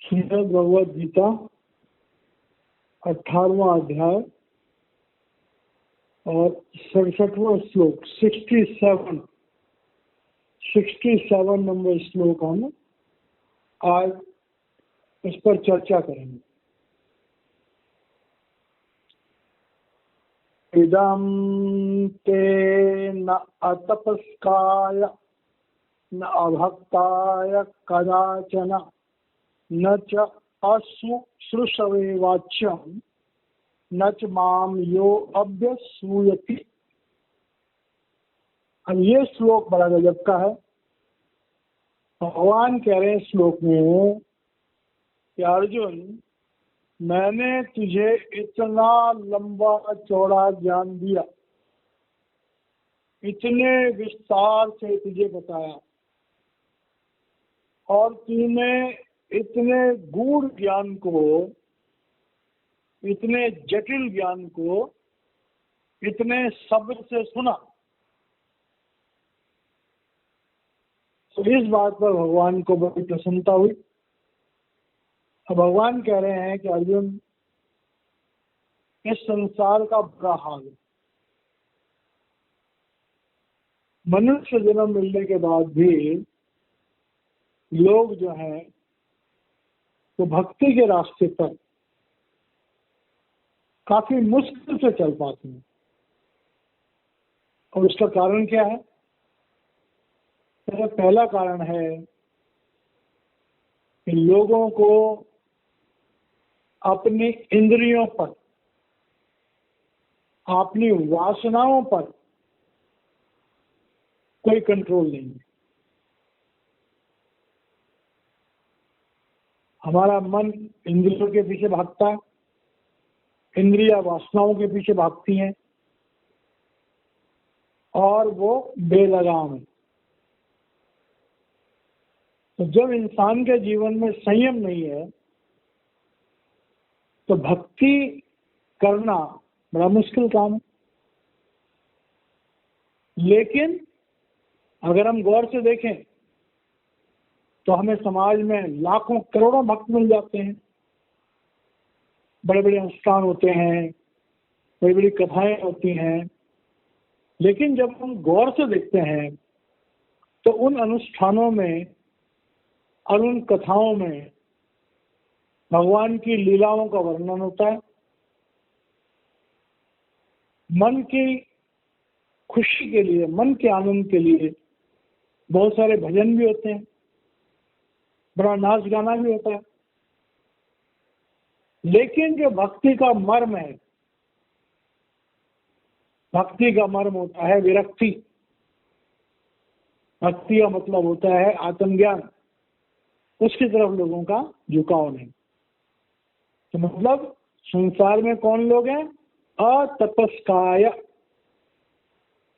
श्रीमद् भगवद गीता 18वां अध्याय और 67वां श्लोक 67 नंबर श्लोक हम आज इस पर चर्चा करेंगे। इदं ते न अतपस्काय न अभक्ताय कदाचन न च अशुश्रूषवे वाच्यं न च माम यो अभ्यसूयति। अब ये श्लोक बड़ा गजब का है। भगवान कह रहे हैं श्लोक में कि अर्जुन, मैंने तुझे इतना लंबा चौड़ा ज्ञान दिया, इतने विस्तार से तुझे बताया और तूने इतने गूढ़ ज्ञान को, इतने जटिल ज्ञान को इतने सब्र से सुना। तो इस बात पर भगवान को बड़ी प्रसन्नता हुई। अब भगवान कह रहे हैं कि अर्जुन, इस संसार का बुरा हाल है। मनुष्य जन्म मिलने के बाद भी लोग जो हैं वो भक्ति के रास्ते पर काफी मुश्किल से चल पाते हैं। और उसका कारण क्या है? पहला कारण है कि लोगों को अपनी इंद्रियों पर, अपनी वासनाओं पर कोई कंट्रोल नहीं है। हमारा मन इंद्रियों के पीछे भागता है, इंद्रिया वासनाओं के पीछे भागती हैं और वो बेलगाम है। तो जब इंसान के जीवन में संयम नहीं है तो भक्ति करना बड़ा मुश्किल काम है। लेकिन अगर हम गौर से देखें तो हमें समाज में लाखों करोड़ों भक्त मिल जाते हैं। बड़े बड़े अनुष्ठान होते हैं, बड़ी बड़ी कथाएं होती हैं। लेकिन जब हम गौर से देखते हैं तो उन अनुष्ठानों में और उन कथाओं में भगवान की लीलाओं का वर्णन होता है। मन की खुशी के लिए, मन के आनंद के लिए बहुत सारे भजन भी होते हैं, बड़ा नाच गाना भी होता है। लेकिन जो भक्ति का मर्म है, भक्ति का मर्म होता है विरक्ति। भक्ति का मतलब होता है आत्मज्ञान। उसकी तरफ लोगों का झुकाव नहीं। तो मतलब संसार में कौन लोग हैं? अतपस्काय,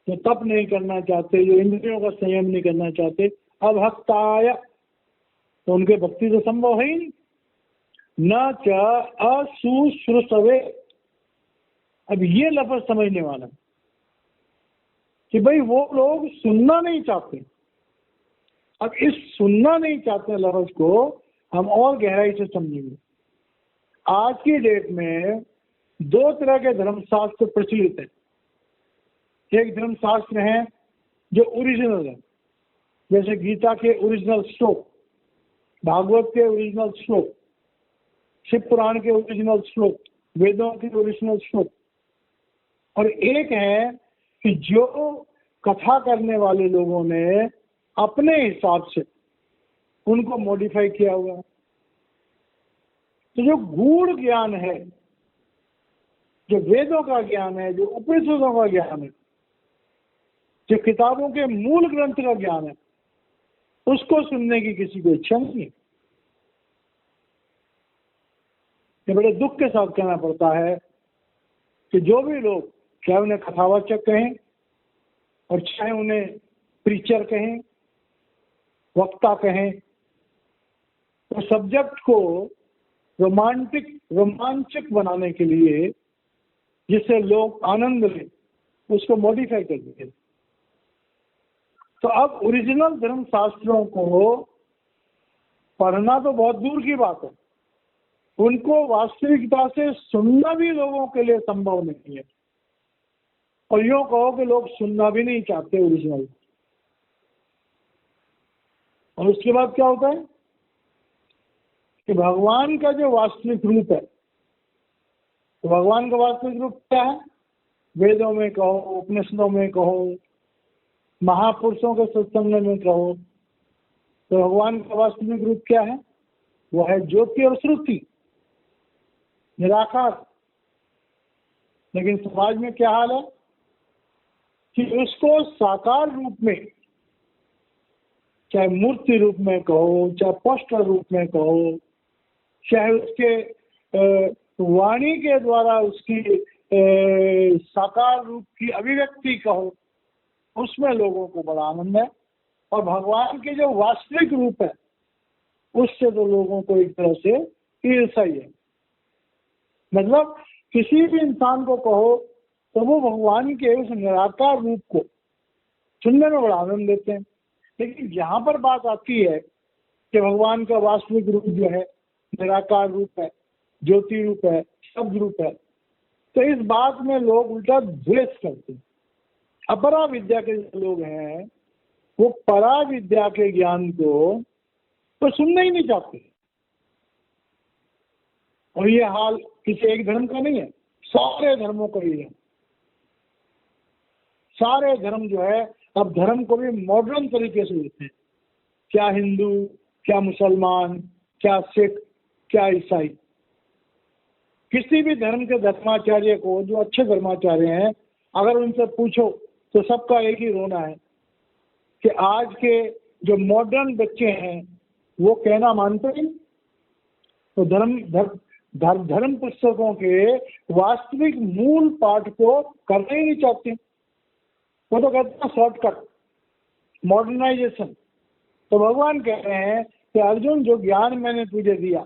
जो तप नहीं करना चाहते, जो इंद्रियों का संयम नहीं करना चाहते। अभक्ताय, तो उनके भक्ति तो संभव है ही नहीं। न च अशुश्रूषवे। अब ये लफ्ज समझने वाला कि भाई वो लोग सुनना नहीं चाहते। अब इस सुनना नहीं चाहते लफ्ज को हम और गहराई से समझेंगे। आज की डेट में दो तरह के धर्मशास्त्र प्रचलित है। एक धर्मशास्त्र है जो ओरिजिनल है, जैसे गीता के ओरिजिनल श्लोक, भागवत के ओरिजिनल श्लोक, शिव पुराण के ओरिजिनल श्लोक, वेदों के ओरिजिनल श्लोक। और एक है कि जो कथा करने वाले लोगों ने अपने हिसाब से उनको मॉडिफाई किया हुआ है। तो जो गूढ़ ज्ञान है, जो वेदों का ज्ञान है, जो उपनिषदों का ज्ञान है, जो किताबों के मूल ग्रंथ का ज्ञान है, उसको सुनने की किसी को इच्छा नहीं है। ये बड़े दुख के साथ कहना पड़ता है कि जो भी लोग, चाहे उन्हें कथावाचक कहें और चाहे उन्हें प्रीचर कहें, वक्ता कहें, तो सब्जेक्ट को रोमांचक बनाने के लिए, जिससे लोग आनंद लें, उसको मॉडिफाई कर देते। तो अब ओरिजिनल धर्म शास्त्रों को पढ़ना तो बहुत दूर की बात है, उनको वास्तविकता से सुनना भी लोगों के लिए संभव नहीं है। और यूं कहो कि लोग सुनना भी नहीं चाहते ओरिजिनल। और उसके बाद क्या होता है कि भगवान का जो वास्तविक रूप है, तो भगवान का वास्तविक रूप क्या है? वेदों में कहो, उपनिषदों में कहो, महापुरुषों के सत्संग में कहो, तो भगवान का वास्तविक रूप क्या है? वो है ज्योति और श्रुति, निराकार। लेकिन समाज में क्या हाल है कि उसको साकार रूप में, चाहे मूर्ति रूप में कहो, चाहे पोस्टर रूप में कहो, चाहे उसके वाणी के द्वारा उसकी साकार रूप की अभिव्यक्ति कहो, उसमें लोगों को बड़ा आनंद है। और भगवान के जो वास्तविक रूप है उससे तो लोगों को एक तरह से ईर्ष्या ही है। मतलब किसी भी इंसान को कहो तो वो भगवान के उस निराकार रूप को सुनने में बड़ा आनंद देते हैं। लेकिन यहाँ पर बात आती है कि भगवान का वास्तविक रूप जो है निराकार रूप है, ज्योति रूप है, शब्द रूप है, तो इस बात में लोग उल्टा द्वेष करते हैं। अपरा विद्या के जो लोग हैं वो परा विद्या के ज्ञान को तो सुनना ही नहीं चाहते। और ये हाल किसी एक धर्म का नहीं है, सारे धर्मों का ही है। सारे धर्म जो है अब धर्म को भी मॉडर्न तरीके से लेते हैं। क्या हिंदू, क्या मुसलमान, क्या सिख, क्या ईसाई, किसी भी धर्म के धर्माचार्य को, जो अच्छे धर्माचार्य हैं, अगर उनसे पूछो तो सबका एक ही रोना है कि आज के जो मॉडर्न बच्चे हैं वो कहना मानते हैं। तो धर्म पुस्तकों के वास्तविक मूल पाठ को करना ही नहीं चाहते। वो तो कहते हैं शॉर्टकट, मॉडर्नाइजेशन। तो भगवान कह रहे हैं कि अर्जुन, जो ज्ञान मैंने तुझे दिया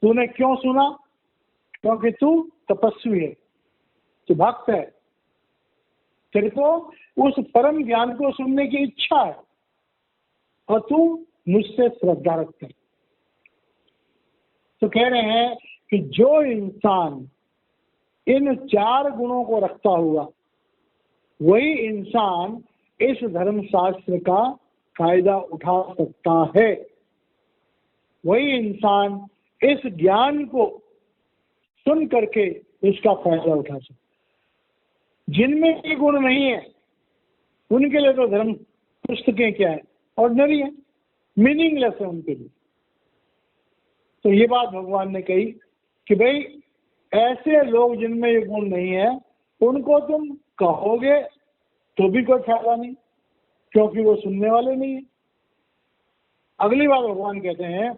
तूने क्यों सुना? क्योंकि तू तपस्वी है, तू भक्त है, तेरे को उस परम ज्ञान को सुनने की इच्छा है और तू मुझसे श्रद्धा रखता है। तो कह रहे हैं कि जो इंसान इन 4 गुणों को रखता हुआ वही इंसान इस धर्म शास्त्र का फायदा उठा सकता है, वही इंसान इस ज्ञान को सुन करके इसका फायदा उठा सकता। जिनमें ये गुण नहीं है उनके लिए तो धर्म पुस्तकें क्या है, ऑर्डिनरी है, मीनिंगलेस है उनके लिए। तो ये बात भगवान ने कही कि भाई ऐसे लोग जिनमें ये गुण नहीं है उनको तुम कहोगे तो भी कोई फायदा नहीं, क्योंकि वो सुनने वाले नहीं है। अगली बात भगवान कहते हैं,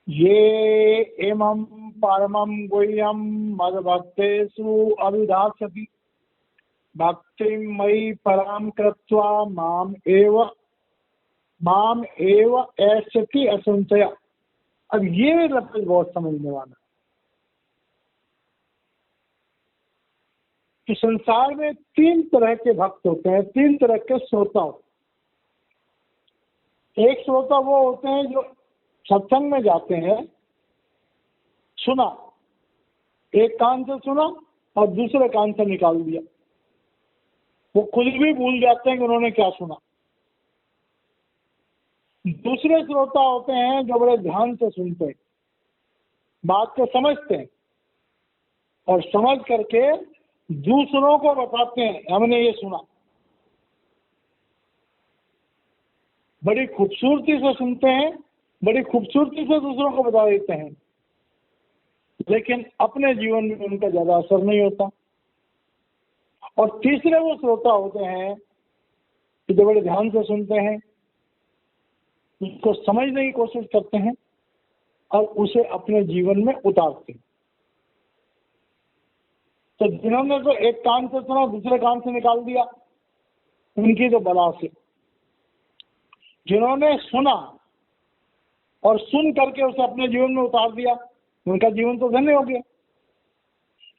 ये एमं परमं गुह्यं मद भक्तेषु अभिधास्यति भक्तिं मयि परां कृत्वा माम एव ऐस्यति असंशय। अब ये लफ्ज बहुत समझने वाला कि संसार में 3 तरह के भक्त होते हैं, 3 तरह के श्रोता होते हैं। एक श्रोता वो होते हैं जो सत्संग में जाते हैं, सुना, एक कान से सुना और दूसरे कान से निकाल दिया, वो खुद भी भूल जाते हैं कि उन्होंने क्या सुना। दूसरे श्रोता होते हैं जो बड़े ध्यान से सुनते हैं, बात को समझते हैं और समझ करके दूसरों को बताते हैं, हमने ये सुना। बड़ी खूबसूरती से सुनते हैं, बड़ी खूबसूरती से दूसरों को बता देते हैं, लेकिन अपने जीवन में उनका ज्यादा असर नहीं होता। और तीसरे वो श्रोता होते हैं कि जो बड़े ध्यान से सुनते हैं, उसको समझने की कोशिश करते हैं और उसे अपने जीवन में उतारते हैं। तो जिन्होंने तो एक कान से सुना दूसरे कान से निकाल दिया, उनकी तो बला से। जिन्होंने सुना और सुन करके उसे अपने जीवन में उतार दिया, उनका जीवन तो धन्य हो गया।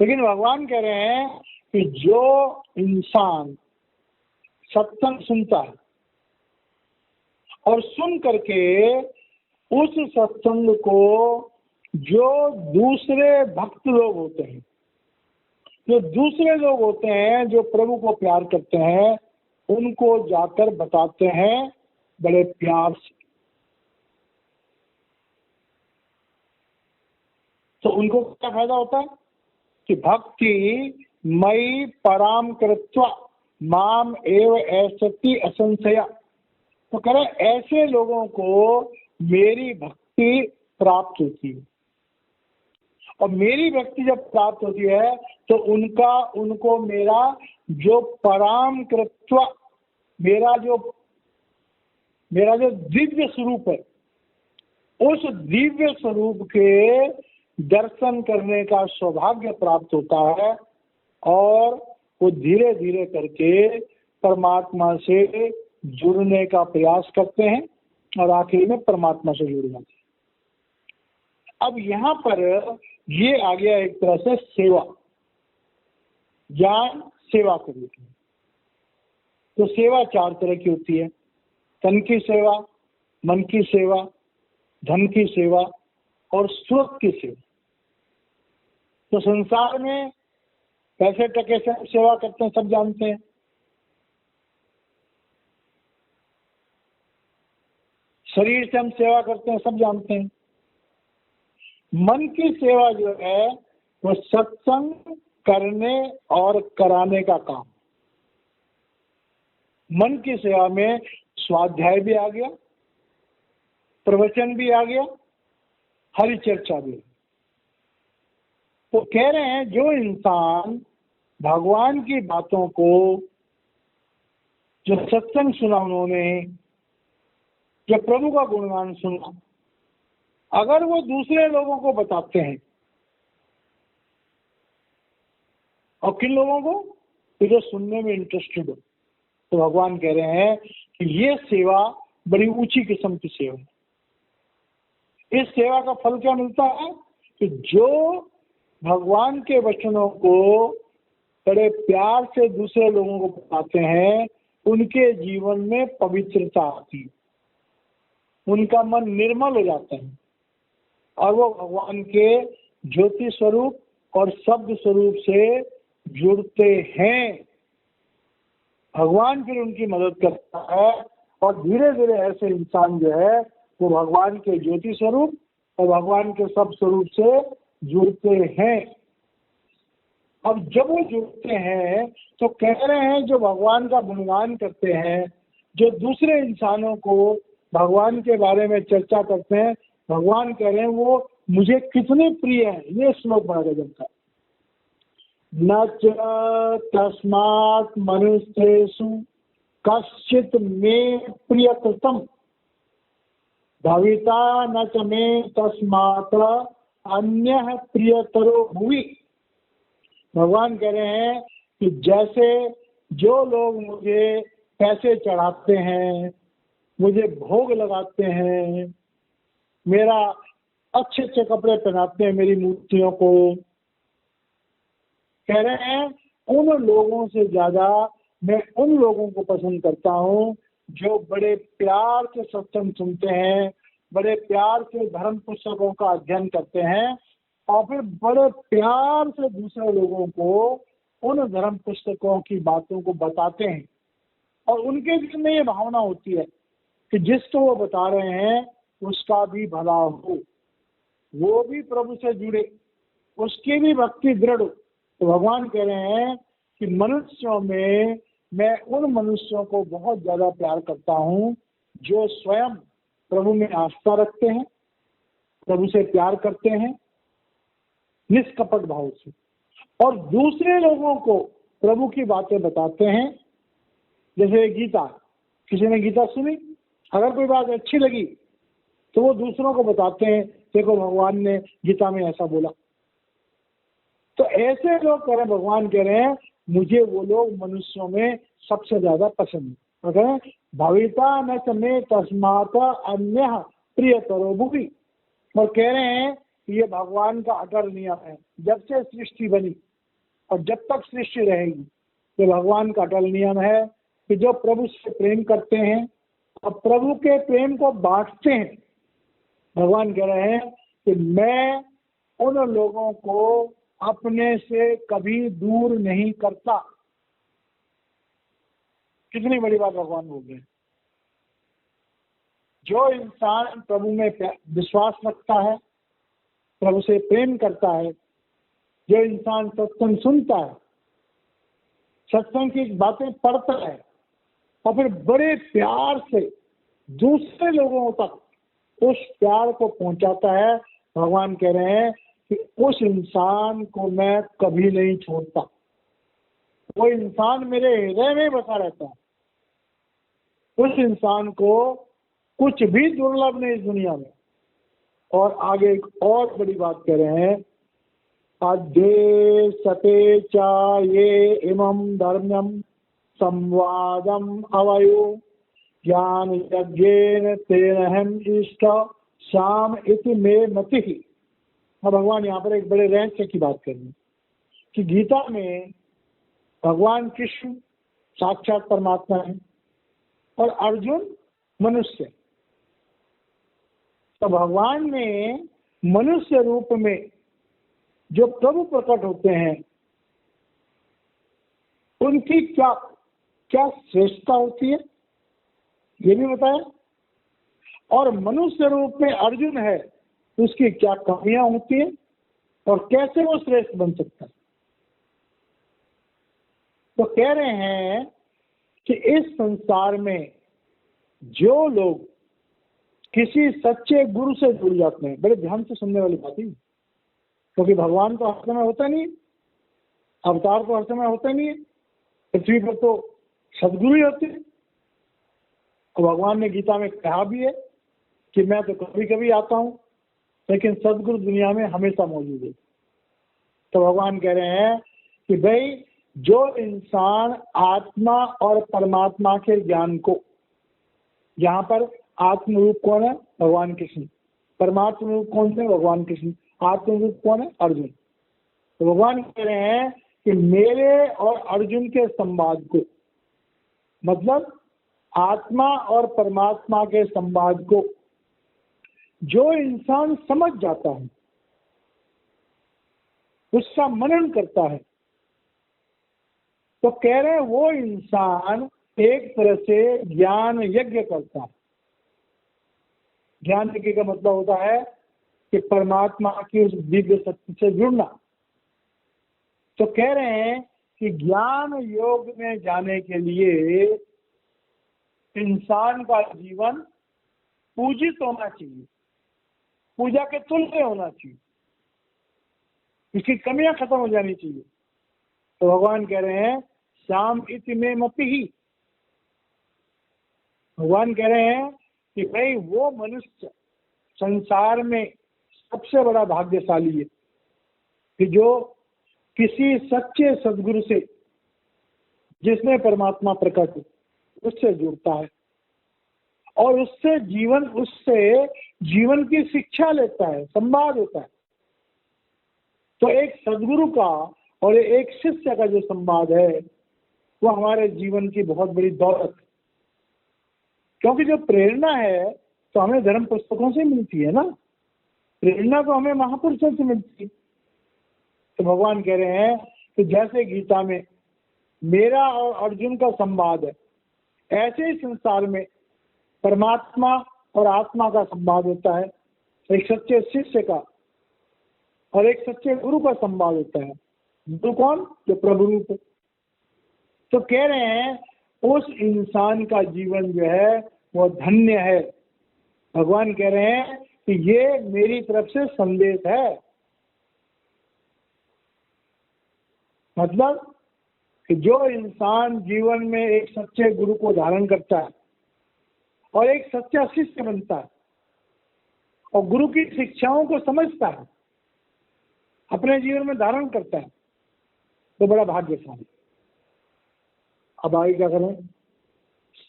लेकिन भगवान कह रहे हैं कि जो इंसान सत्संग सुनता है और सुन करके उस सत्संग को जो दूसरे भक्त लोग होते हैं, जो दूसरे लोग होते हैं जो प्रभु को प्यार करते हैं, उनको जाकर बताते हैं बड़े प्यार से। तो उनको क्या फायदा होता है कि भक्ति मई पराम कृत्वा माम एव ऐसति असंशया। तो कह रहे ऐसे लोगों को मेरी भक्ति प्राप्त होती है, और मेरी भक्ति जब प्राप्त होती है तो उनको मेरा जो पराम कृत्वा, मेरा जो दिव्य स्वरूप है, उस दिव्य स्वरूप के दर्शन करने का सौभाग्य प्राप्त होता है, और वो धीरे धीरे करके परमात्मा से जुड़ने का प्रयास करते हैं और आखिर में परमात्मा से जुड़ जाते हैं। अब यहाँ पर ये आ गया एक तरह से सेवा, ज्ञान सेवा करने की। तो सेवा 4 तरह की होती है, तन की सेवा, मन की सेवा, धन की सेवा और स्रोत की सेवा। तो संसार में पैसे टके से सेवा करते हैं, सब जानते हैं। शरीर से हम सेवा करते हैं, सब जानते हैं। मन की सेवा जो है वो सत्संग करने और कराने का काम। मन की सेवा में स्वाध्याय भी आ गया, प्रवचन भी आ गया, हरि चर्चा भी। तो कह रहे हैं जो इंसान भगवान की बातों को, जो सत्संग सुना उन्होंने, जो प्रभु का गुणगान सुना, अगर वो दूसरे लोगों को बताते हैं, और किन लोगों को, तो जो सुनने में इंटरेस्टेड हो, तो भगवान कह रहे हैं कि ये सेवा बड़ी ऊंची किस्म की सेवा है। इस सेवा का फल क्या मिलता है कि जो भगवान के वचनों को बड़े प्यार से दूसरे लोगों को बताते हैं, उनके जीवन में पवित्रता आती है, उनका मन निर्मल हो जाता है, और वो भगवान के ज्योति स्वरूप और शब्द स्वरूप से जुड़ते हैं। भगवान फिर उनकी मदद करता है, और धीरे धीरे ऐसे इंसान जो है वो भगवान के ज्योति स्वरूप और भगवान के शब्द स्वरूप से जुड़ते हैं। अब जब वो जुड़ते हैं तो कह रहे हैं जो भगवान का गुणगान करते हैं, जो दूसरे इंसानों को भगवान के बारे में चर्चा करते हैं, भगवान कह रहे हैं वो मुझे कितने प्रिय है। ये श्लोक बड़ा गजब का। न च तस्मात् मनुष्येषु कश्चित् मे प्रियकृतम् भविता न च मे तस्मात् अन्यः प्रियतरो भुवि। भगवान कह रहे हैं कि जैसे जो लोग मुझे पैसे चढ़ाते हैं, मुझे भोग लगाते हैं, मेरा अच्छे अच्छे कपड़े पहनाते हैं मेरी मूर्तियों को, कह रहे हैं उन लोगों से ज्यादा मैं उन लोगों को पसंद करता हूँ जो बड़े प्यार से सत्संग सुनते हैं, बड़े प्यार से धर्म पुस्तकों का अध्ययन करते हैं, और फिर बड़े प्यार से दूसरे लोगों को उन धर्म पुस्तकों की बातों को बताते हैं। और उनके दिल में ये भावना होती है कि जिसको वो बता रहे हैं उसका भी भला हो, वो भी प्रभु से जुड़े, उसकी भी भक्ति दृढ़ हो। तो भगवान कह रहे हैं कि मनुष्यों में मैं उन मनुष्यों को बहुत ज्यादा प्यार करता हूँ जो स्वयं प्रभु में आस्था रखते हैं, प्रभु से प्यार करते हैं निष्कपट भाव से, और दूसरे लोगों को प्रभु की बातें बताते हैं। जैसे गीता, किसी ने गीता सुनी, अगर कोई बात अच्छी लगी तो वो दूसरों को बताते हैं, देखो भगवान ने गीता में ऐसा बोला। तो ऐसे लोग कह रहे हैं, भगवान कह रहे हैं मुझे वो लोग मनुष्यों में सबसे ज्यादा पसंद है। भविता न मे तस्मात् अन्यः प्रियतरो भुवि। और कह रहे हैं ये भगवान का अटल नियम है, जब से सृष्टि बनी और जब तक सृष्टि रहेगी, ये भगवान का अटल नियम है कि जो प्रभु से प्रेम करते हैं, और प्रभु के प्रेम को बांटते हैं। भगवान कह रहे हैं कि मैं उन लोगों को अपने से कभी दूर नहीं करता। कितनी बड़ी बात भगवान बोल रहे हैं। जो इंसान प्रभु में विश्वास रखता है, प्रभु से प्रेम करता है, जो इंसान सत्संग सुनता है, सत्संग की बातें पढ़ता है और फिर बड़े प्यार से दूसरे लोगों तक उस प्यार को पहुंचाता है, भगवान कह रहे हैं कि उस इंसान को मैं कभी नहीं छोड़ता। वो इंसान मेरे हृदय में बसा रहता है। उस इंसान को कुछ भी दुर्लभ नहीं इस दुनिया में। और आगे एक और बड़ी बात कह रहे हैं, अध्ये सते चा ये इमं धर्म्यम संवादम अवयु ज्ञान यज्ञेन तेनहम इष्ट श्याम इति मे मति। भगवान यहाँ पर एक बड़े रहस्य की बात कर रहे हैं कि गीता में भगवान कृष्ण साक्षात परमात्मा है और अर्जुन मनुष्य। तो भगवान ने मनुष्य रूप में जो प्रभु प्रकट होते हैं उनकी क्या क्या श्रेष्ठता होती है ये भी बताया, और मनुष्य रूप में अर्जुन है उसकी क्या कमियां होती हैं और कैसे वो श्रेष्ठ बन सकता है। तो कह रहे हैं कि इस संसार में जो लोग किसी सच्चे गुरु से जुड़ जाते हैं, बड़े ध्यान से सुनने वाली बात है, क्योंकि भगवान तो हर समय होता नहीं है, अवतार तो हर समय होता नहीं है, पृथ्वी पर तो सदगुरु ही होते हैं। और भगवान ने गीता में कहा भी है कि मैं तो कभी कभी आता हूँ लेकिन सदगुरु दुनिया में हमेशा मौजूद है। तो भगवान कह रहे हैं कि भाई जो इंसान आत्मा और परमात्मा के ज्ञान को, यहाँ पर आत्म रूप कौन है? भगवान कृष्ण। परमात्मा रूप कौन से? भगवान कृष्ण। आत्म रूप कौन है? अर्जुन। तो भगवान कह रहे हैं कि मेरे और अर्जुन के संवाद को, मतलब आत्मा और परमात्मा के संवाद को जो इंसान समझ जाता है, उसका मनन करता है, तो कह रहे हैं वो इंसान एक तरह से ज्ञान यज्ञ करता है। ज्ञान यज्ञ का मतलब होता है कि परमात्मा की उस दिव्य सत्य से जुड़ना। तो कह रहे हैं कि ज्ञान योग में जाने के लिए इंसान का जीवन पूजित होना चाहिए, पूजा के तुल्य होना चाहिए, इसकी कमियां खत्म हो जानी चाहिए। तो भगवान कह रहे हैं श्याम इति मे मति ही। भगवान कह रहे हैं कि भाई वो मनुष्य संसार में सबसे बड़ा भाग्यशाली है कि जो किसी सच्चे सदगुरु से, जिसमें परमात्मा प्रकट है, उससे जुड़ता है और उससे जीवन की शिक्षा लेता है, संवाद होता है। तो एक सदगुरु का और एक शिष्य का जो संवाद है वो हमारे जीवन की बहुत बड़ी दौलत है। क्योंकि जो प्रेरणा है तो हमें धर्म पुस्तकों से मिलती है ना, प्रेरणा तो हमें महापुरुषों से मिलती है। तो भगवान कह रहे हैं कि जैसे गीता में मेरा और अर्जुन का संवाद है, ऐसे ही संसार में परमात्मा और आत्मा का संवाद होता है, एक सच्चे शिष्य का और एक सच्चे गुरु का संवाद होता है। गुरु कौन? जो प्रभु रूप है। तो कह रहे हैं उस इंसान का जीवन जो है वो धन्य है। भगवान कह रहे हैं कि ये मेरी तरफ से संदेश है। मतलब कि जो इंसान जीवन में एक सच्चे गुरु को धारण करता है और एक सच्चा शिष्य बनता है और गुरु की शिक्षाओं को समझता है, अपने जीवन में धारण करता है, तो बड़ा भाग्यशाली। अब आगे क्या करें?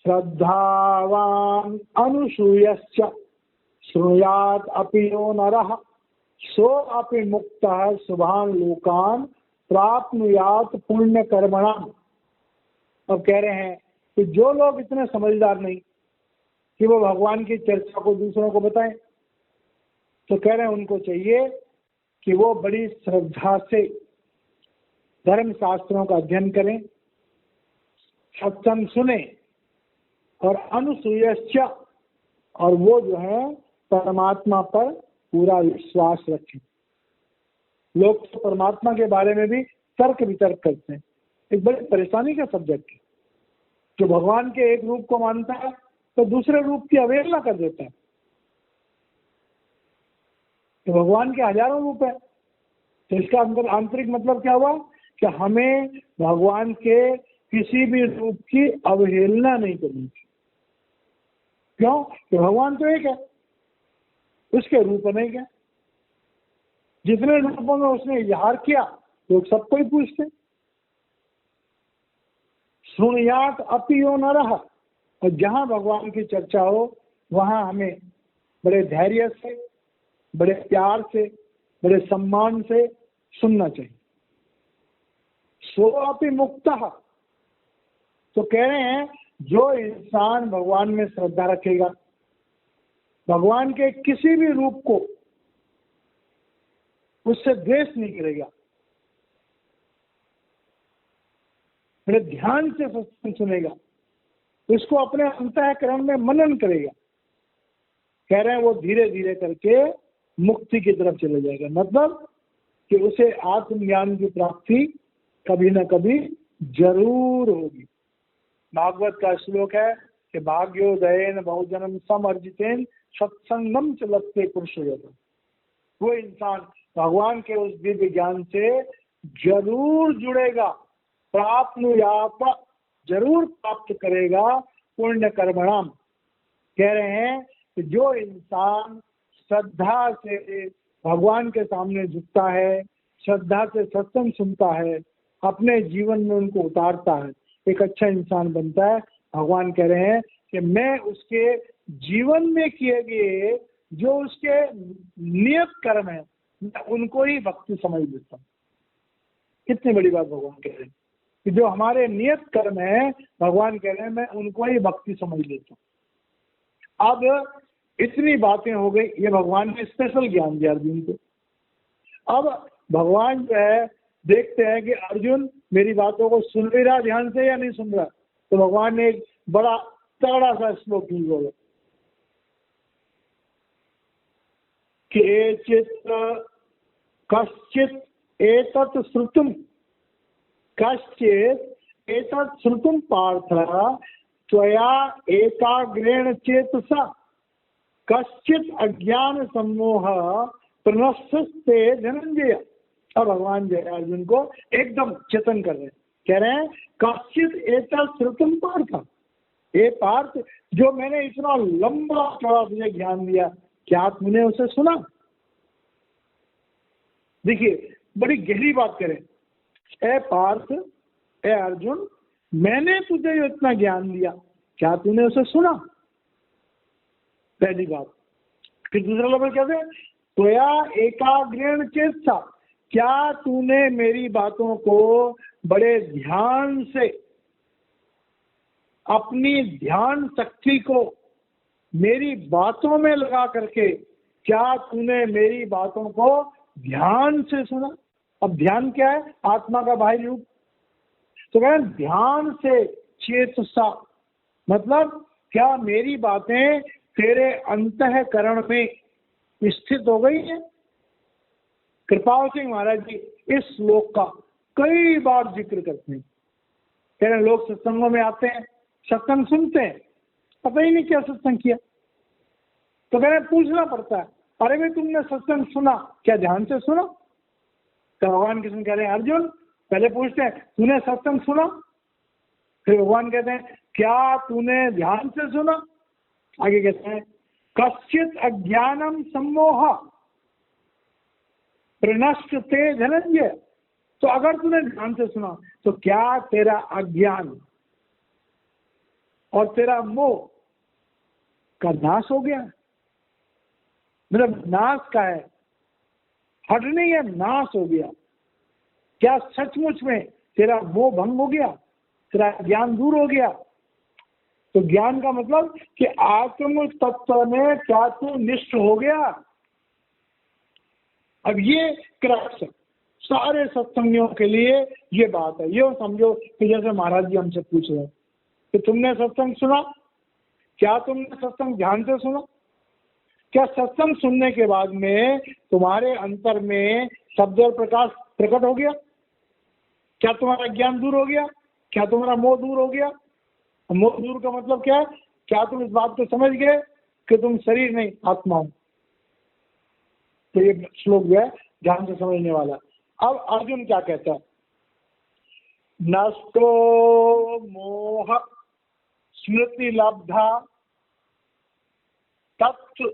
श्रद्धावान अनुसूयश्च श्रुयात अपि यो नरः सो अपि मुक्तः शुभान लोकान प्राप्नुयात पुण्य कर्मणाम। अब कह रहे हैं कि जो लोग इतने समझदार नहीं, कि वो भगवान की चर्चा को दूसरों को बताएं। तो कह रहे हैं उनको चाहिए कि वो बड़ी श्रद्धा से धर्म शास्त्रों का अध्ययन करें, सत्संग सुने और अनुसूयश्च, और वो जो है परमात्मा पर पूरा विश्वास रखें। लोग तो परमात्मा के बारे में भी तर्क वितर्क करते हैं, एक बड़ी परेशानी का सब्जेक्ट है। जो भगवान के एक रूप को मानता है तो दूसरे रूप की अवहेलना कर देता है। तो भगवान के हजारों रूप है, तो इसका अंदर आंतरिक मतलब क्या हुआ कि हमें भगवान के किसी भी रूप की अवहेलना नहीं करनी चाहिए। क्यों? कि भगवान तो एक है, उसके रूप अनेक है। जितने रूपों में उसने इजहार किया लोग सबको ही पूछते, सुनियात अपियो न रहा। और जहां भगवान की चर्चा हो वहां हमें बड़े धैर्य से, बड़े प्यार से, बड़े सम्मान से सुनना चाहिए। सो अपि मुक्तः, तो कह रहे हैं जो इंसान भगवान में श्रद्धा रखेगा, भगवान के किसी भी रूप को उससे द्वेष नहीं करेगा, बड़े ध्यान से सत्संग सुनेगा, उसको अपने अंतःकरण में मनन करेगा, कह रहे हैं वो धीरे धीरे करके मुक्ति की तरफ चले जाएगा। मतलब कि उसे आत्मज्ञान की प्राप्ति कभी न कभी जरूर होगी। भागवत का श्लोक है कि भाग्योदयेन बहुजनम समर्जितेन सत्संगम च लभते पुरुषोत्तम। वो इंसान भगवान के उस दिव्य ज्ञान से जरूर जुड़ेगा, प्राप्नुयात, जरूर प्राप्त करेगा पुण्य कर्मणाम। कह रहे हैं कि जो इंसान श्रद्धा से भगवान के सामने झुकता है, श्रद्धा से सत्संग सुनता है, अपने जीवन में उनको उतारता है, एक अच्छा इंसान बनता है। भगवान कह रहे हैं कि मैं उसके जीवन में किए गए जो उसके नियत कर्म है, मैं उनको ही भक्ति समझ लेता हूँ। कितनी बड़ी बात भगवान कह रहे हैं कि जो हमारे नियत कर्म है, भगवान कह रहे हैं मैं उनको ही भक्ति समझ लेता हूँ। अब इतनी बातें हो गई, ये भगवान ने स्पेशल ज्ञान दिया अर्जुन को। अब भगवान जो है देखते हैं कि अर्जुन मेरी बातों को सुन भी रहा ध्यान से या नहीं सुन रहा। तो भगवान ने एक बड़ा तगड़ा सा श्लोक बोला, केचित् कश्चित् एतत् श्रुतुम, कश्चित् एतत् श्रुतुम पार्थ त्वया एकाग्रेण चेतसा, कश्चित् अज्ञान सम्मोह प्रनश्यते धनंजय। अब भगवान जो है अर्जुन को एकदम चेतन कर रहे हैं, कह रहे हैं कश्चित् एतत् श्रुतुम पार्थ, ए पार्थ जो मैंने इतना लंबा चौड़ा तुझे ज्ञान दिया, क्या तूने उसे सुना? देखिए बड़ी गहरी बात करें, ए पार्थ, ए अर्जुन, मैंने तुझे इतना ज्ञान दिया, क्या तूने उसे सुना? पहली बात। फिर दूसरा लेवल कहते हैं त्वया एकाग्रेण चेतसा, क्या तूने मेरी बातों को बड़े ध्यान से, अपनी ध्यान शक्ति को मेरी बातों में लगा करके, क्या तूने मेरी बातों को ध्यान से सुना? अब ध्यान क्या है? आत्मा का बाह्य रूप। तो कह ध्यान से चेतसा, मतलब क्या मेरी बातें तेरे अंतःकरण में स्थित हो गई है? कृपाल सिंह महाराज जी इस श्लोक का कई बार जिक्र करते हैं। कह रहे लोग सत्संगों में आते हैं, सत्संग सुनते हैं, पता ही नहीं क्या सत्संग किया। तो कह रहे पूछना पड़ता है, अरे भाई तुमने सत्संग सुना, क्या ध्यान से सुना? तो भगवान कृष्ण कह रहे हैं अर्जुन पहले पूछते हैं तूने सत्संग सुना? फिर भगवान कहते हैं क्या तूने ध्यान से सुना? आगे कहते हैं कश्चित् अज्ञानम सम्मोह प्रनश्यते धनंजय। तो अगर तूने ध्यान से सुना तो क्या तेरा अज्ञान और तेरा मोह का नाश हो गया? मतलब नाश का है, हट नहीं है, नाश हो गया। क्या सचमुच में तेरा मोह भंग हो गया, तेरा ज्ञान दूर हो गया? तो ज्ञान का मतलब कि आत्म तत्व में क्या तू निष्ठ हो गया। अब ये क्रक्स सारे सत्संगियों के लिए ये बात है। ये समझो कि जैसे महाराज जी हमसे पूछ रहे हैं कि तुमने सत्संग सुना, क्या तुमने सत्संग ध्यान से सुना? क्या सत्संग सुनने के बाद में तुम्हारे अंतर में शब्द और प्रकाश प्रकट हो गया? क्या तुम्हारा ज्ञान दूर हो गया? क्या तुम्हारा मोह दूर हो गया? मोह दूर का मतलब क्या है? क्या तुम इस बात को समझ गए कि तुम शरीर नहीं आत्मा हो? तो ये श्लोक जो है ध्यान से समझने वाला। अब अर्जुन क्या कहता है? नष्टो मोह स्मृति लब्धा तत्व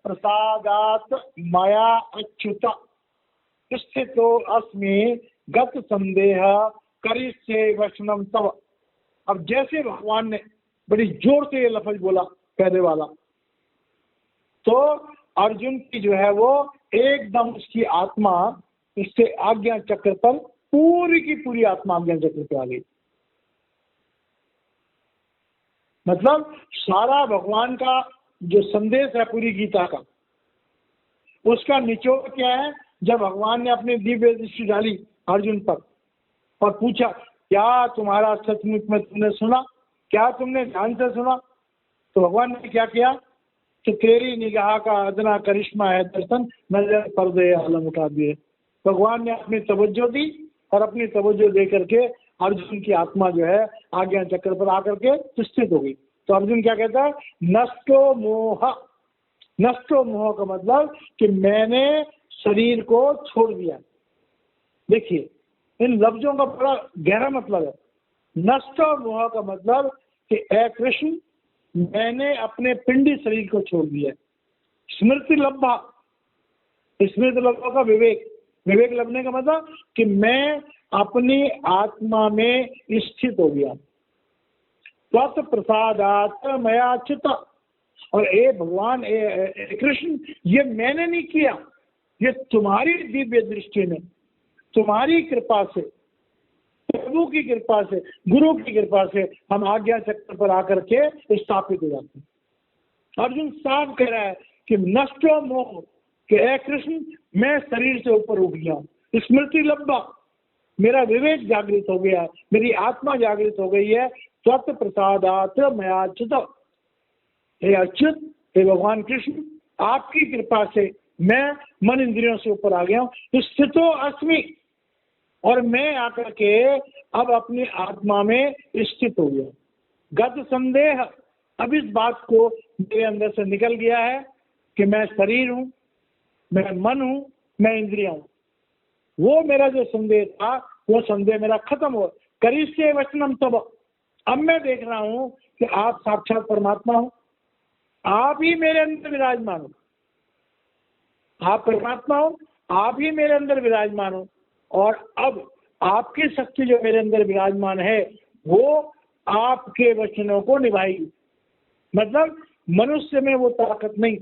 प्रसादात मया अच्युत स्थितो अस्मि गत संदेह करिष्ये वचनम तव। अब जैसे भगवान ने बड़ी जोर से ये लफ्ज बोला पहले वाला, तो अर्जुन की जो है वो एकदम उसकी आत्मा इससे आज्ञा चक्र पर पूरी की पूरी आत्मा आज्ञा चक्र पे आ गई। मतलब सारा भगवान का जो संदेश है पूरी गीता का, उसका निचोड़ क्या है? जब भगवान ने अपनी दिव्य दृष्टि डाली अर्जुन पर और पूछा क्या तुम्हारा सचमुच में तुमने सुना, क्या तुमने ध्यान से सुना? तो भगवान ने क्या किया कि तेरी निगाह का अदना करिश्मा है दर्शन, नजर पर्दे आलम उठा दिए। भगवान ने अपनी तवज्जो दी और अपनी तवज्जो दे करके अर्जुन की आत्मा जो है आज्ञा चक्र पर आकर के स्थित हो गई। तो अर्जुन क्या कहता है? नष्टो मोह। नष्टो मोह का मतलब कि मैंने शरीर को छोड़ दिया। देखिए इन लफ्जों का बड़ा गहरा मतलब है। नष्ट मोह का मतलब कि ए कृष्ण, मैंने अपने पिंडी शरीर को छोड़ दिया। स्मृति लब्धा, स्मृति लब्धा का विवेक, विवेक लभने का मतलब कि मैं अपनी आत्मा में स्थित हो गया। तत् प्रसादात मया अच्युत। और ए भगवान, ए कृष्ण, ये मैंने नहीं किया, ये तुम्हारी दिव्य दृष्टि ने, तुम्हारी कृपा से, प्रभु की कृपा से, गुरु की कृपा से हम आज्ञा चक्र पर आकर के स्थापित हो जाते हैं। अर्जुन साफ कह रहा है कि नष्टो मोह, कि ए कृष्ण, मैं शरीर से ऊपर उठ गया। स्मृति लब्धा, मेरा विवेक जागृत हो गया, मेरी आत्मा जागृत हो गई है। तत् प्रसादात मया अच्युत। हे अच्युत, हे भगवान कृष्ण, आपकी कृपा से मैं मन इंद्रियों से ऊपर आ गया हूँ। स्थितो अस्मि, और मैं आकर के अब अपनी आत्मा में स्थित हो गया। गत संदेह, अब इस बात को मेरे अंदर से निकल गया है कि मैं शरीर हूँ, मैं मन हूँ, मैं इंद्रिया हूँ। वो मेरा जो संदेह था वो संदेह मेरा खत्म हो। करिष्ये वचनम तब, अब मैं देख रहा हूँ कि आप साक्षात परमात्मा हो, आप ही मेरे अंदर विराजमान हो। आप परमात्मा हो, आप ही मेरे अंदर विराजमान हो। और अब आपकी शक्ति जो मेरे अंदर विराजमान है वो आपके वचनों को निभाएगी। मतलब मनुष्य में वो ताकत नहीं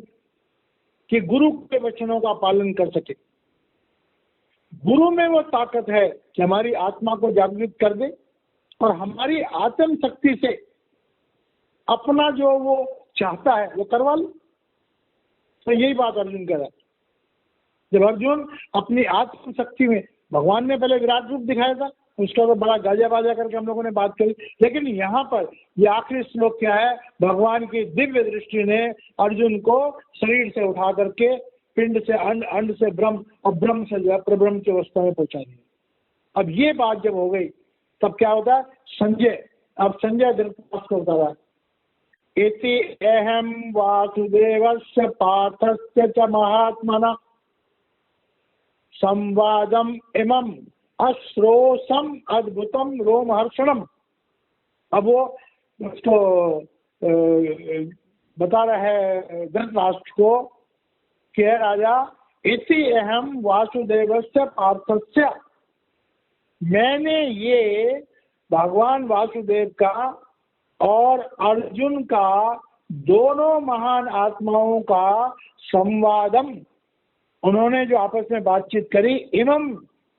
कि गुरु के वचनों का पालन कर सके। गुरु में वो ताकत है कि हमारी आत्मा को जागृत कर दे और हमारी आत्म शक्ति से अपना जो वो चाहता है वो करवा लो। तो यही बात अर्जुन कह रहा है। जब अर्जुन अपनी आत्म शक्ति में, भगवान ने पहले विराट रूप दिखाया था, उसका तो बड़ा गाजा बाजा करके हम लोगों ने बात करी, लेकिन यहाँ पर ये आखिरी श्लोक क्या है? भगवान की दिव्य दृष्टि ने अर्जुन को शरीर से उठा करके पिंड से अंड, अंड से ब्रह्म और ब्रह्म से जो है प्रब्रह्म की अवस्था में पहुंचा दिया। अब ये बात जब हो गई तब क्या होता है? संजय, अब संजय धृतराष्ट्र को होता है इति अहम वासुदेवस्य पार्थस्य च महात्मना संवादम इमम अश्रोसम अद्भुतम रोमहर्षणम। अब वो उसको बता रहा है धृतराष्ट्र को कि राजा, इति अहम वासुदेवस्य पार्थस्य, मैंने ये भगवान वासुदेव का और अर्जुन का, दोनों महान आत्माओं का संवादम, उन्होंने जो आपस में बातचीत करी, इमम,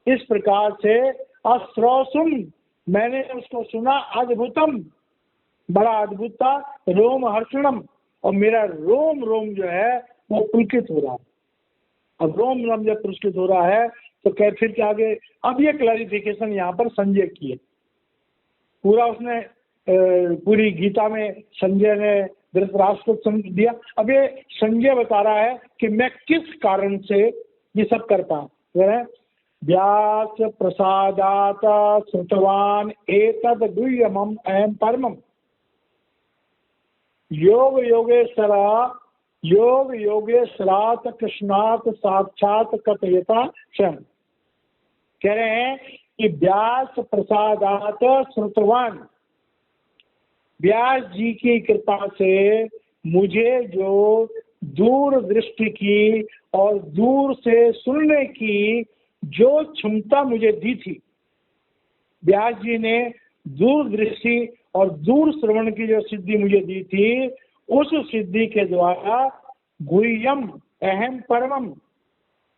इस प्रकार से, अश्रोसुम, मैंने उसको सुना, अद्भुतम, बड़ा अद्भुत था, रोम हर्षणम, और मेरा रोम रोम जो है वो पुलकित हो रहा है। अब रोम रोम जब पुलकित हो रहा है तो फिर क्या आगे, अब ये क्लैरिफिकेशन यहाँ पर संजय की है। पूरा उसने पूरी गीता में संजय ने धृतराष्ट्र को समझ दिया। अब ये संजय बता रहा है कि मैं किस कारण से ये सब करता हूँ। व्यास प्रसादात श्रुतवान एतद गुह्यमं अहम परमम योग योगेश्वरात कृष्णात साक्षात कथयता स्वयं। कह रहे हैं कि व्यास प्रसादात श्रुतवान, व्यास जी की कृपा से मुझे जो दूर दृष्टि की और दूर से सुनने की जो क्षमता मुझे दी थी, व्यास जी ने दूर दृष्टि और दूर श्रवण की जो सिद्धि मुझे दी थी, उस सिद्धि के द्वारा गुह्यम अहम परमम,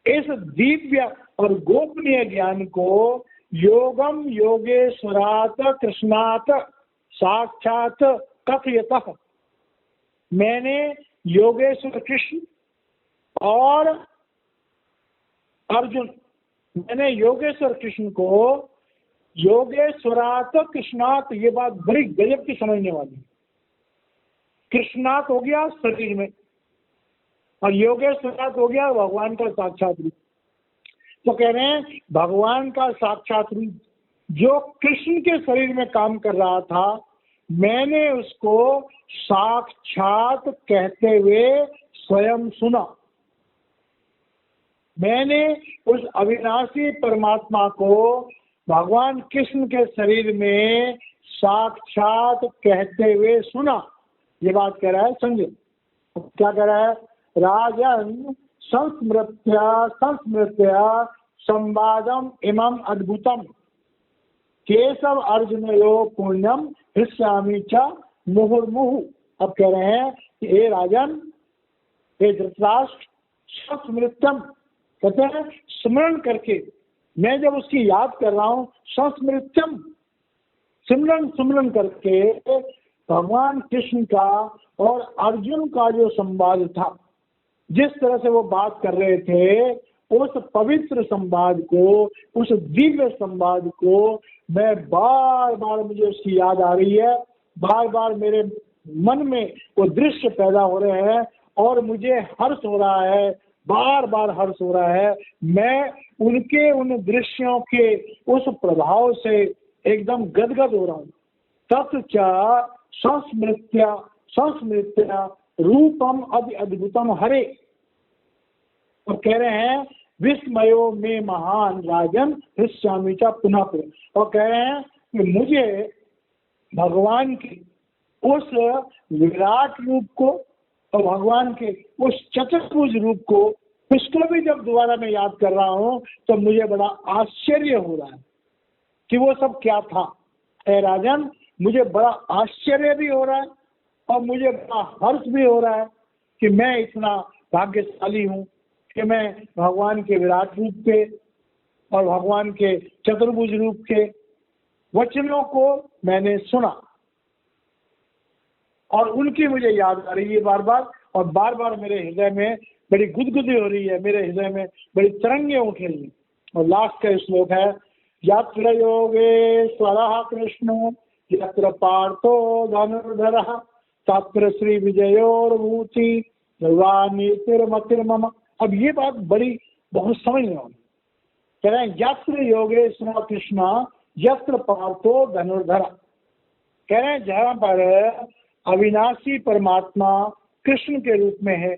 इस दिव्य और गोपनीय ज्ञान को योगम योगेश्वरात कृष्णात साक्षात कथयतः, मैंने योगेश्वर कृष्ण और अर्जुन, मैंने योगेश्वर कृष्ण को योगेश्वरात कृष्णात, ये बात बड़ी गजब की समझने वाली। कृष्णात हो गया शरीर में और योगेश्वरात हो गया भगवान का साक्षात रूप। तो कह रहे हैं भगवान का साक्षात रूप जो कृष्ण के शरीर में काम कर रहा था, मैंने उसको साक्षात कहते हुए स्वयं सुना। मैंने उस अविनाशी परमात्मा को भगवान कृष्ण के शरीर में साक्षात कहते हुए सुना। ये बात कह रहा है संजय। क्या कह रहा है? राजन संस्मृत्या संवादम इमम अद्भुतम केशव अर्जुनयो पुण्यम हृष्यामि च मुहुर्मुहु। अब कह रहे हैं कि हे राजन, हे धृतराष्ट्र, संस्मृत्यम कहते हैं स्मरण करके, मैं जब उसकी याद कर रहा हूँ, संस्मृत्यम सिमरन करके भगवान कृष्ण का और अर्जुन का जो संवाद था, जिस तरह से वो बात कर रहे थे, उस पवित्र संवाद को, उस दिव्य संवाद को मैं बार बार, मुझे उसकी याद आ रही है, बार बार मेरे मन में वो दृश्य पैदा हो रहे हैं और मुझे हर्ष हो रहा है, बार बार हर्ष हो रहा है। मैं उनके उन दृश्यों के उस प्रभाव से एकदम गदगद हो रहा हूँ। तत्चा संस्मृत्या रूपम अद्भुतम हरे। और कह रहे हैं विस्मयो में महान राजन हृष्यामि च पुनः पुनः। और कह रहे हैं कि मुझे भगवान के उस विराट रूप को और भगवान के उस चतुर्भुज रूप को, उसको भी जब दोबारा मैं याद कर रहा हूँ तो मुझे बड़ा आश्चर्य हो रहा है कि वो सब क्या था। ए राजन, मुझे बड़ा आश्चर्य भी हो रहा है और मुझे बड़ा हर्ष भी हो रहा है कि मैं इतना भाग्यशाली हूँ कि मैं भगवान के विराट रूप के और भगवान के चतुर्भुज रूप के वचनों को मैंने सुना और उनकी मुझे याद आ रही है बार बार, और बार बार मेरे हृदय में बड़ी गुदगुदी हो रही है, मेरे हृदय में बड़ी तरंगे उठ रही हैं। और लास्ट का श्लोक है यत्र योगेश्वरः कृष्णो यत्र पार्थो धनुर्धरः तत्र श्री विजयोर्भूति नीतिर्मतिर्मम। अब ये बात बड़ी बहुत समझने वाली। कह रहे हैं यत्र योगेश्वर कृष्ण यत्र पार्थो धनुर्धर। कह रहे हैं जहाँ पर अविनाशी परमात्मा कृष्ण के रूप में है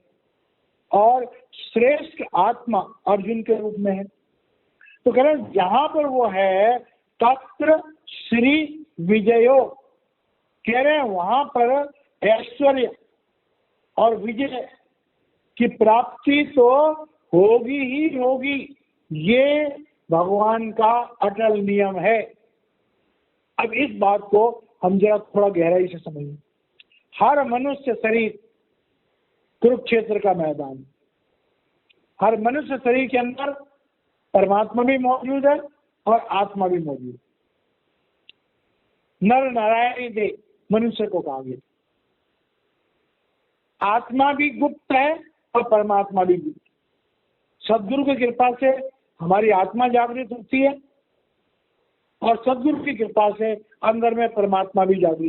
और श्रेष्ठ आत्मा अर्जुन के रूप में है, तो कह रहे हैं जहाँ पर वो है तत्र श्री विजयो। कह रहे हैं वहां पर ऐश्वर्य और विजय की प्राप्ति तो होगी ही होगी, ये भगवान का अटल नियम है। अब इस बात को हम जरा थोड़ा गहराई से समझें। हर मनुष्य शरीर कुरुक्षेत्र का मैदान, हर मनुष्य शरीर के अंदर परमात्मा भी मौजूद है और आत्मा भी मौजूद है। नर नारायण दे मनुष्य को कहा गया। आत्मा भी गुप्त है और परमात्मा भी गुप्त। सदगुरु की कृपा से हमारी आत्मा जागृत होती है और सदगुरु की कृपा से अंदर में परमात्मा भी जागृत